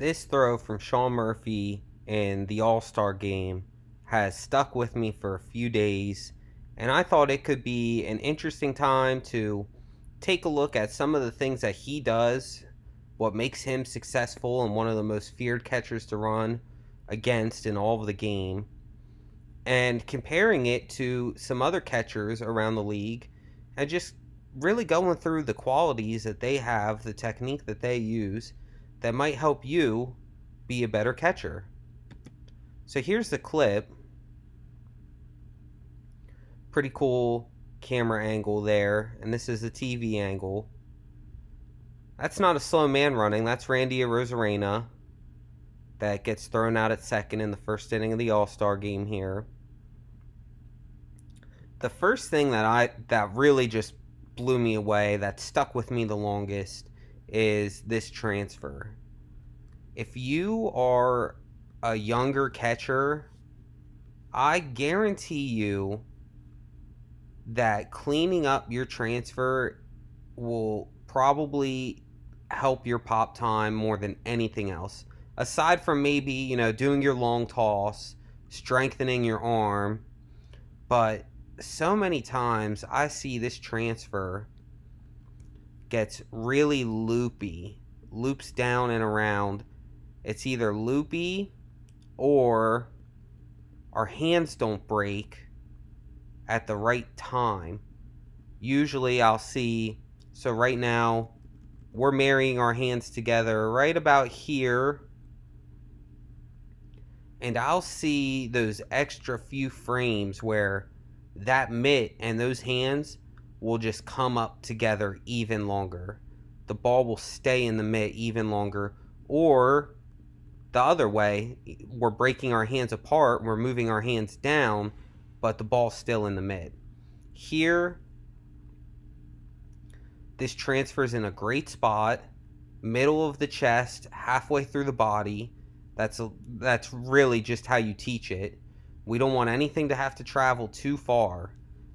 This throw from Sean Murphy in the All-Star game has stuck with me for a few days, and I thought it could be an interesting time to take a look at some of the things that he does, what makes him successful and one of the most feared catchers to run against in all of the game, and comparing it to some other catchers around the league, and just really going through the qualities that they have, the technique that they use that might help you be a better catcher. So here's the clip. Pretty cool camera angle there, and this is the TV angle. That's not a slow man running, that's Randy Arozarena that gets thrown out at second in the first inning of the All-Star game here. The first thing that really just blew me away, that stuck with me the longest, is this transfer. If you are a younger catcher, I guarantee you that cleaning up your transfer will probably help your pop time more than anything else. Aside from maybe, doing your long toss, strengthening your arm, but so many times I see this transfer gets really loopy, loops down and around. It's either loopy or our hands don't break at the right time. Usually I'll see, so right now we're marrying our hands together right about here, and I'll see those extra few frames where that mitt and those hands will just come up together even longer. The ball will stay in the mitt even longer, or the other way, we're breaking our hands apart, we're moving our hands down, but the ball's still in the mitt. Here, this transfers in a great spot, middle of the chest, halfway through the body. That's really just how you teach it. We don't want anything to have to travel too far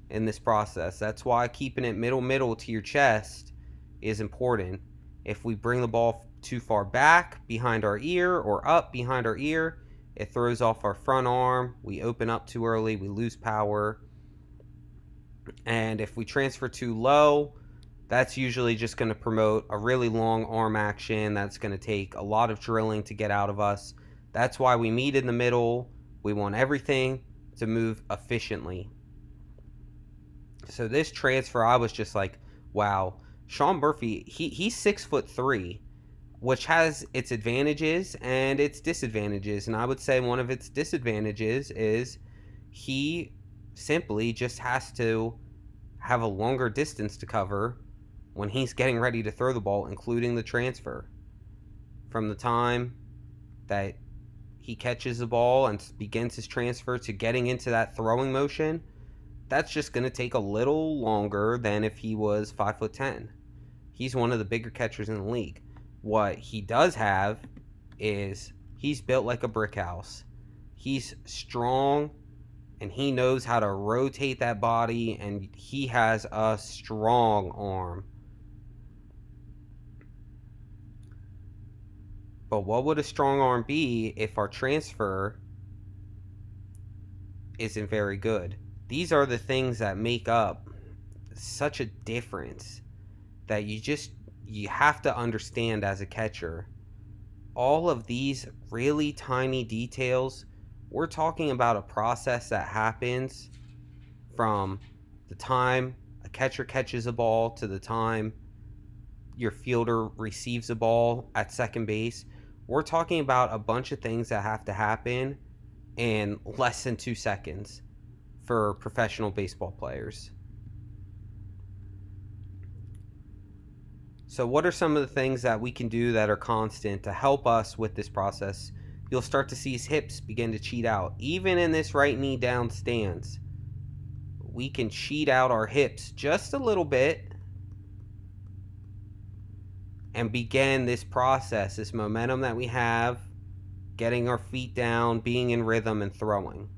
in this process. That's why keeping it middle to your chest is important. If we bring the ball too far back behind our ear or up behind our ear, it throws off our front arm. We open up too early, we lose power. And if we transfer too low, that's usually just going to promote a really long arm action that's going to take a lot of drilling to get out of us. That's why we meet in the middle. We want everything to move efficiently. So this transfer, I was just like, wow. Sean Murphy, he's 6'3", which has its advantages and its disadvantages. And I would say one of its disadvantages is he simply just has to have a longer distance to cover when he's getting ready to throw the ball, including the transfer. From the time that he catches the ball and begins his transfer to getting into that throwing motion, that's just going to take a little longer than if he was 5'10". He's one of the bigger catchers in the league. What he does have is he's built like a brick house. He's strong, and he knows how to rotate that body, and he has a strong arm. But what would a strong arm be if our transfer isn't very good? These are the things that make up such a difference that you have to understand as a catcher. All of these really tiny details, we're talking about a process that happens from the time a catcher catches a ball to the time your fielder receives a ball at second base. We're talking about a bunch of things that have to happen in less than 2 seconds for professional baseball players. So what are some of the things that we can do that are constant to help us with this process? You'll start to see his hips begin to cheat out. Even in this right knee down stance, we can cheat out our hips just a little bit and begin this process, this momentum that we have, getting our feet down, being in rhythm, and throwing.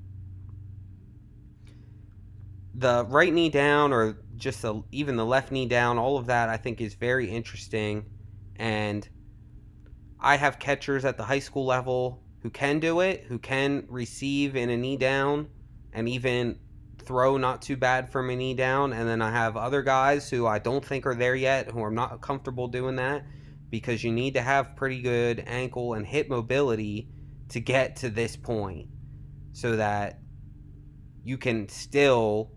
The right knee down, or just even the left knee down, all of that I think is very interesting, and I have catchers at the high school level who can do it, who can receive in a knee down and even throw not too bad from a knee down. And then I have other guys who I don't think are there yet, who are not comfortable doing that, because you need to have pretty good ankle and hip mobility to get to this point so that you can still,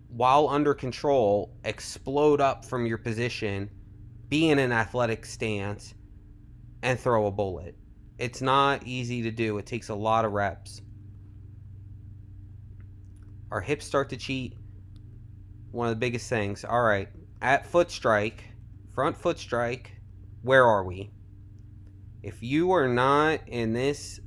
while under control, explode up from your position, be in an athletic stance, and throw a bullet. It's not easy to do. It takes a lot of reps. Our hips start to cheat. One of the biggest things. All right, at foot strike, front foot strike, where are we? If you are not in this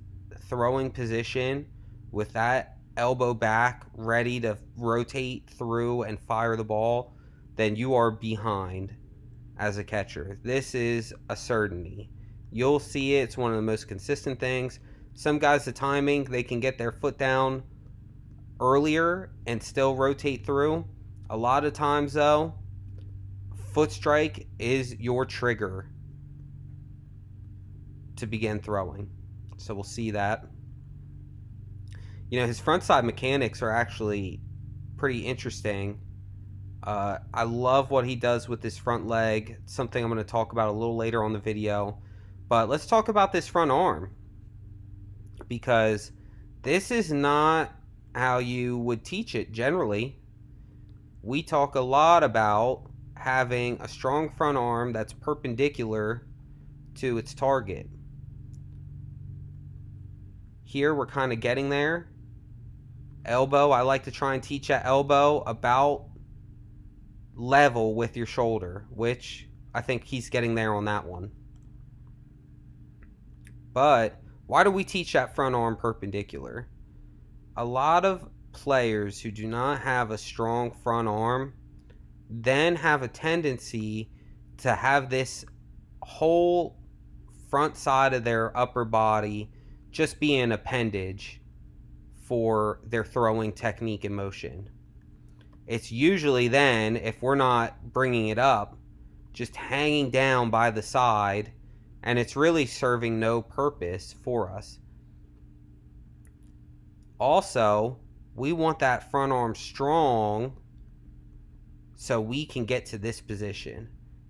throwing position with that elbow back, ready to rotate through and fire the ball, then you are behind as a catcher. This is a certainty. You'll see it. It's one of the most consistent things. Some guys, the timing, they can get their foot down earlier and still rotate through. A lot of times, though, foot strike is your trigger to begin throwing. So we'll see that. You know, his front side mechanics are actually pretty interesting. I love what he does with his front leg. It's something I'm going to talk about a little later on the video. But let's talk about this front arm, because this is not how you would teach it generally. We talk a lot about having a strong front arm that's perpendicular to its target. Here we're kind of getting there. Elbow, I like to try and teach at elbow about level with your shoulder, which I think he's getting there on that one. But why do we teach that front arm perpendicular? A lot of players who do not have a strong front arm then have a tendency to have this whole front side of their upper body just be an appendage for their throwing technique and motion. It's usually then, if we're not bringing it up, just hanging down by the side, and it's really serving no purpose for us. Also, we want that front arm strong so we can get to this position.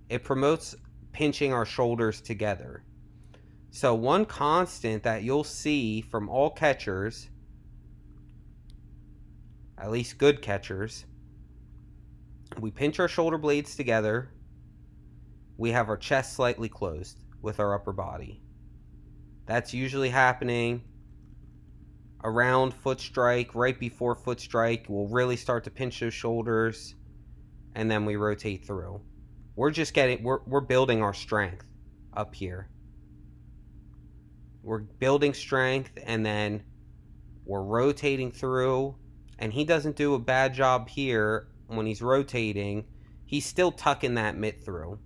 It promotes pinching our shoulders together. So one constant that you'll see from all catchers, at least good catchers, we pinch our shoulder blades together. We have our chest slightly closed with our upper body. That's usually happening around foot strike, right before foot strike. We'll really start to pinch those shoulders, and then we rotate through. We're building our strength up here. We're building strength, and then we're rotating through, and he doesn't do a bad job here when he's rotating. He's still tucking that mitt through.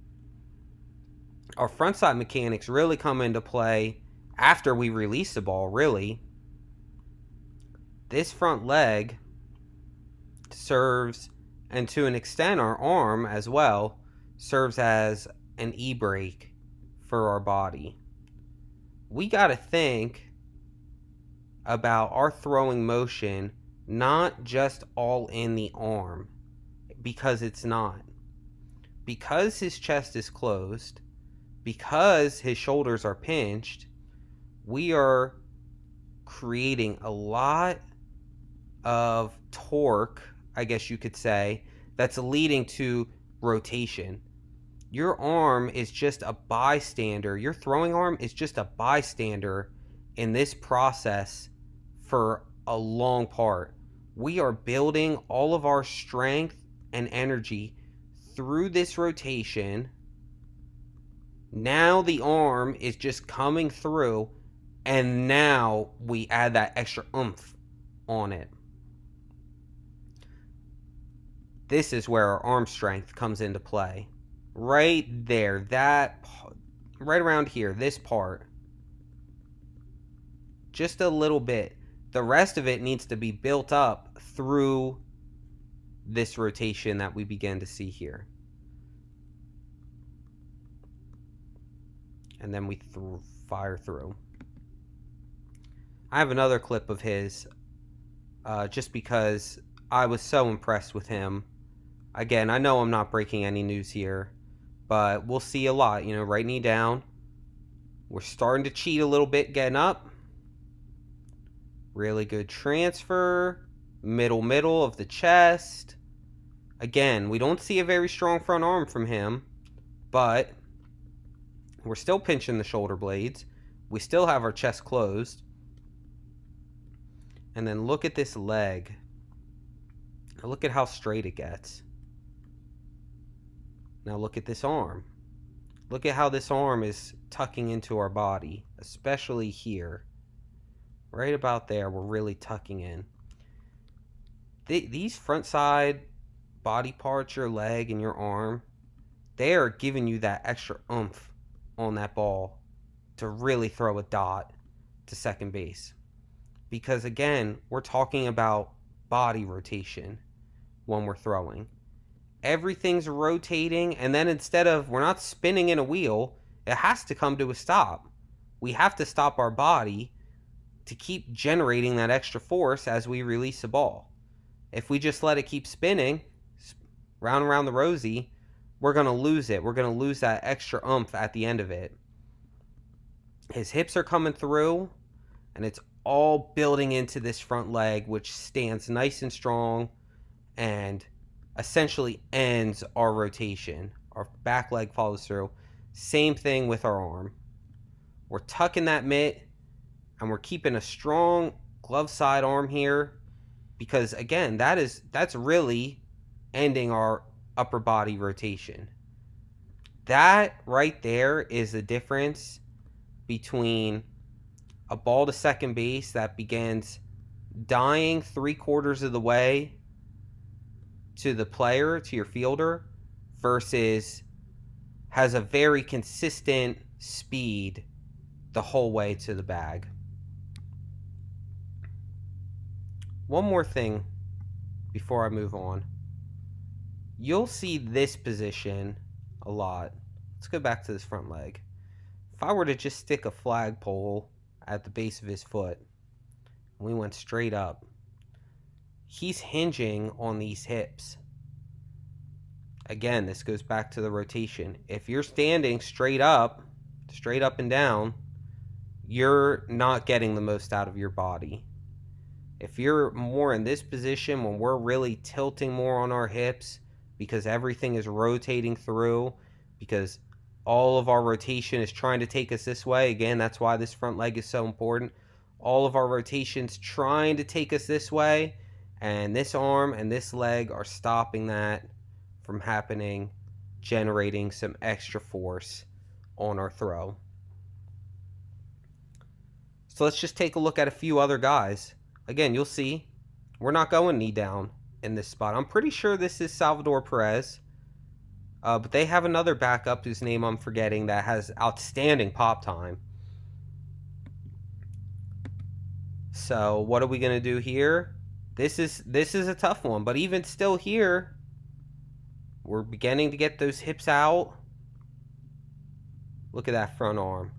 Our front side mechanics really come into play after we release the ball, really. This front leg serves, and to an extent our arm as well, serves as an e-brake for our body. We got to think about our throwing motion not just all in the arm, because it's not. Because his chest is closed, because his shoulders are pinched, we are creating a lot of torque, I guess you could say, that's leading to rotation. Your arm is just a bystander. Your throwing arm is just a bystander in this process for a long part. We are building all of our strength and energy through this rotation. Now the arm is just coming through, and now we add that extra oomph on it. This is where our arm strength comes into play. Right there, right around here, this part. Just a little bit. The rest of it needs to be built up through this rotation that we begin to see here. and then we fire through. I have another clip of his, just because I was so impressed with him. Again, I know I'm not breaking any news here, but we'll see a lot. Right knee down. We're starting to cheat a little bit getting up. Really good transfer. Middle of the chest. Again, we don't see a very strong front arm from him, but we're still pinching the shoulder blades. We still have our chest closed. And then look at this leg. Look at how straight it gets. Now look at this arm. Look at how this arm is tucking into our body, especially here. Right about there, we're really tucking in. These front side body parts, your leg and your arm, they are giving you that extra oomph on that ball to really throw a dot to second base. Because again, we're talking about body rotation when we're throwing. Everything's rotating, and then we're not spinning in a wheel, it has to come to a stop. We have to stop our body to keep generating that extra force as we release the ball. If we just let it keep spinning, round and round the rosy, we're going to lose it. We're going to lose that extra oomph at the end of it. His hips are coming through, and it's all building into this front leg, which stands nice and strong and essentially ends our rotation. Our back leg follows through. Same thing with our arm. We're tucking that mitt, and we're keeping a strong glove side arm here, because again, that's really ending our upper body rotation. That right there is the difference between a ball to second base that begins dying 3/4 of the way to the player, to your fielder, versus has a very consistent speed the whole way to the bag. One more thing before I move on. You'll see this position a lot. Let's go back to this front leg. If I were to just stick a flagpole at the base of his foot, and we went straight up, he's hinging on these hips. Again, this goes back to the rotation. If you're standing straight up and down, you're not getting the most out of your body. If you're more in this position, when we're really tilting more on our hips, because everything is rotating through, because all of our rotation is trying to take us this way. Again, that's why this front leg is so important. All of our rotation's trying to take us this way, and this arm and this leg are stopping that from happening, generating some extra force on our throw. So let's just take a look at a few other guys. Again, you'll see we're not going knee down in this spot. I'm pretty sure this is Salvador Perez. But they have another backup whose name I'm forgetting that has outstanding pop time. So what are we going to do here? This is a tough one. But even still here, we're beginning to get those hips out. Look at that front arm.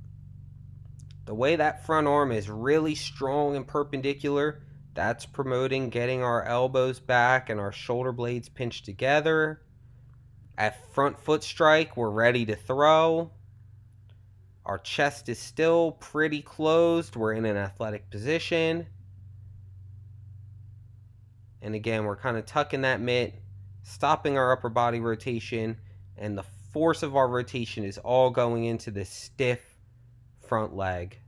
The way that front arm is really strong and perpendicular, that's promoting getting our elbows back and our shoulder blades pinched together. At front foot strike, we're ready to throw. Our chest is still pretty closed. We're in an athletic position. And again, we're kind of tucking that mitt, stopping our upper body rotation, and the force of our rotation is all going into this stiff front leg.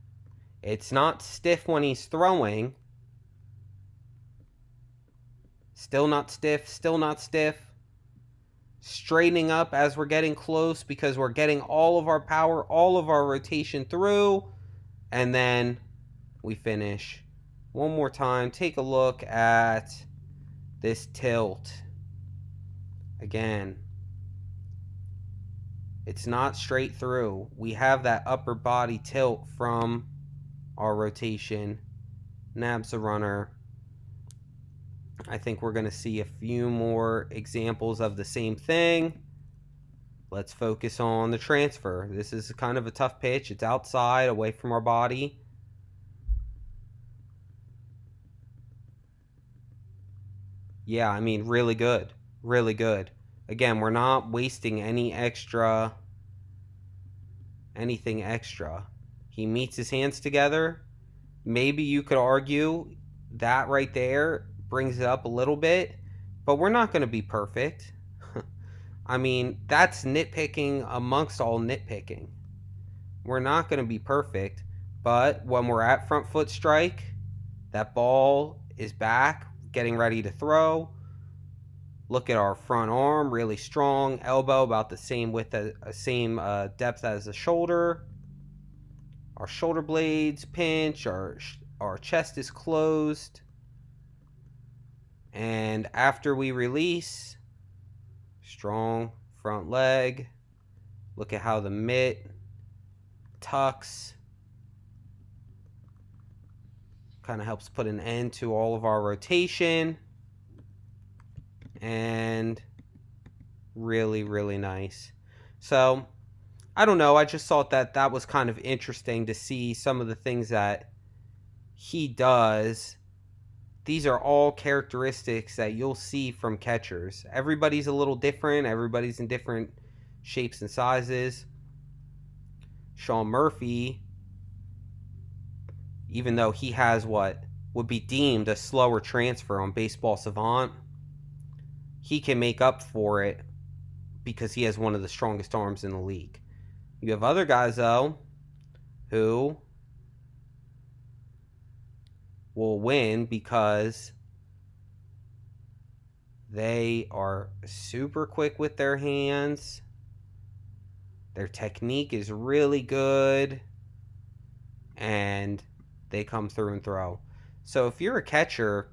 It's not stiff when he's throwing. Still not stiff, still not stiff. Straightening up as we're getting close, because we're getting all of our power, all of our rotation through, and then we finish. One more time, take a look at this tilt. Again, it's not straight through. We have that upper body tilt from our rotation. Nabs the runner. I think we're going to see a few more examples of the same thing. Let's focus on the transfer. This is kind of a tough pitch. It's outside, away from our body. Yeah, I mean, really good. Really good. Again, we're not wasting anything extra. He meets his hands together. Maybe you could argue that right there brings it up a little bit, but we're not going to be perfect. I mean, that's nitpicking amongst all nitpicking. We're not going to be perfect, but when we're at front foot strike, that ball is back, getting ready to throw. Look at our front arm, really strong. Elbow about the same width, same depth as the shoulder. Our shoulder blades pinch. Our chest is closed. And after we release, strong front leg. Look at how the mitt tucks. Kind of helps put an end to all of our rotation. And really, really nice. So, I don't know. I just thought that was kind of interesting to see some of the things that he does. These are all characteristics that you'll see from catchers. Everybody's a little different. Everybody's in different shapes and sizes. Sean Murphy, even though he has what would be deemed a slower transfer on Baseball Savant, he can make up for it because he has one of the strongest arms in the league. You have other guys, though, who will win because they are super quick with their hands. Their technique is really good. And they come through and throw. So if you're a catcher,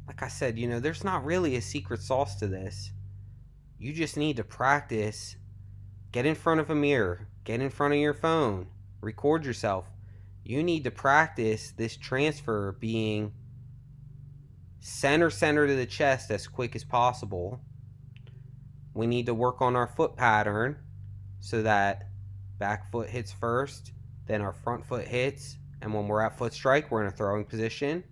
like I said, there's not really a secret sauce to this. You just need to practice. Get in front of a mirror. Get in front of your phone. Record yourself. You need to practice this transfer being center to the chest as quick as possible. We need to work on our foot pattern so that back foot hits first, then our front foot hits, and when we're at foot strike, we're in a throwing position.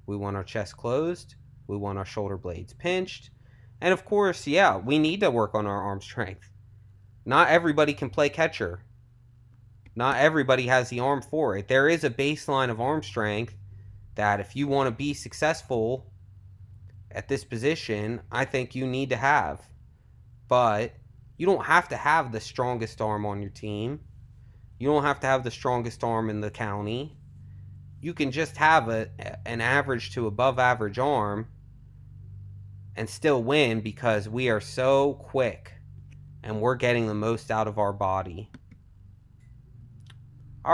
We want our chest closed. We want our shoulder blades pinched. And of course, yeah, we need to work on our arm strength. Not everybody can play catcher. Not everybody has the arm for it. There is a baseline of arm strength that if you want to be successful at this position, I think you need to have. But you don't have to have the strongest arm on your team. You don't have to have the strongest arm in the county. You can just have an average to above average arm and still win because we are so quick and we're getting the most out of our body.